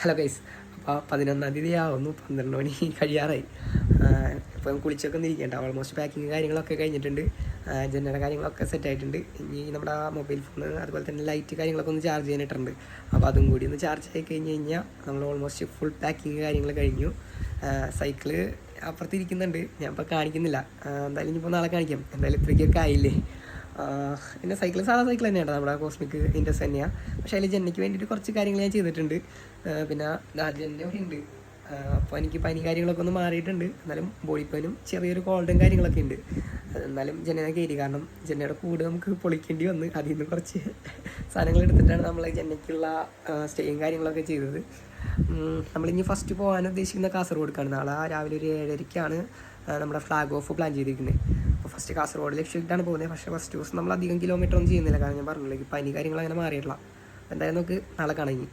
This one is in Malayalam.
ഹലോ ഗൈസ്, അപ്പോൾ 11-ാം തീയതി ആവുന്നു, 12 മണി കഴിയാറായി. ഇപ്പം കുളിച്ചൊക്കെ ഒന്നിരിക്കേണ്ട, ഓൾമോസ്റ്റ് പാക്കിങ് കാര്യങ്ങളൊക്കെ കഴിഞ്ഞിട്ടുണ്ട്. ജനറൽ കാര്യങ്ങളൊക്കെ സെറ്റായിട്ടുണ്ട്. ഇനി നമ്മുടെ മൊബൈൽ ഫോൺ അതുപോലെ തന്നെ ലൈറ്റ് കാര്യങ്ങളൊക്കെ ഒന്ന് ചാർജ് ചെയ്യാനിട്ടുണ്ട്. അപ്പോൾ അതും കൂടി ഒന്ന് ചാർജ് ആയി കഴിഞ്ഞ് കഴിഞ്ഞാൽ നമ്മൾ ഓൾമോസ്റ്റ് ഫുൾ പാക്കിങ് കാര്യങ്ങൾ കഴിഞ്ഞു. സൈക്കിള് അപ്പുറത്തിരിക്കുന്നുണ്ട്, ഞാൻ ഇപ്പോൾ കാണിക്കുന്നില്ല. എന്തായാലും ഇനിയിപ്പോൾ നാളെ കാണിക്കാം. എന്തായാലും ഇത്രയ്ക്കൊക്കെ ആയില്ലേ. പിന്നെ സൈക്കിൾ സാധാ സൈക്കിൾ തന്നെയാണ്, നമ്മുടെ കോസ്മിക് ഇൻഡസ് തന്നെയാണ്. പക്ഷേ അതിൽ ജെന്നയ്ക്ക് വേണ്ടിയിട്ട് കുറച്ച് കാര്യങ്ങൾ ഞാൻ ചെയ്തിട്ടുണ്ട്. പിന്നെ ജെന്ന ഇവിടെ ഉണ്ട്. അപ്പോൾ എനിക്ക് പനി കാര്യങ്ങളൊക്കെ ഒന്ന് മാറിയിട്ടുണ്ട്. എന്നാലും ബോഡി പെയിനും ചെറിയൊരു കോൾഡും കാര്യങ്ങളൊക്കെ ഉണ്ട്. എന്നാലും ജെന്നനെ കയറി, കാരണം ജെന്നയുടെ കൂട് നമുക്ക് പൊളിക്കേണ്ടി വന്ന്. അതിൽ നിന്ന് കുറച്ച് സാധനങ്ങൾ എടുത്തിട്ടാണ് നമ്മൾ ജെന്നയ്ക്കുള്ള സ്റ്റേയും കാര്യങ്ങളൊക്കെ ചെയ്തത്. നമ്മളിനി ഫസ്റ്റ് പോകാൻ ഉദ്ദേശിക്കുന്ന കാസർഗോഡ്ക്കാണ്. നാളെ രാവിലെ ഒരു 7:30-ക്കാണ് നമ്മുടെ ഫ്ലാഗ് ഓഫ് പ്ലാൻ ചെയ്തിരിക്കുന്നത്. അപ്പോൾ ഫസ്റ്റ് കാസർഗോഡ് ലക്ഷ്യമായിട്ടാണ് പോകുന്നത്. പക്ഷേ ഫസ്റ്റ് ദിവസം നമ്മൾ അധികം കിലോമീറ്റർ ഒന്നും ചെയ്യുന്നില്ല, കാരണം ഞാൻ പറഞ്ഞില്ല, പനി കാര്യങ്ങൾ അങ്ങനെ മാറിയിട്ടില്ല. എന്തായാലും നമുക്ക് നാളെ കാണാം.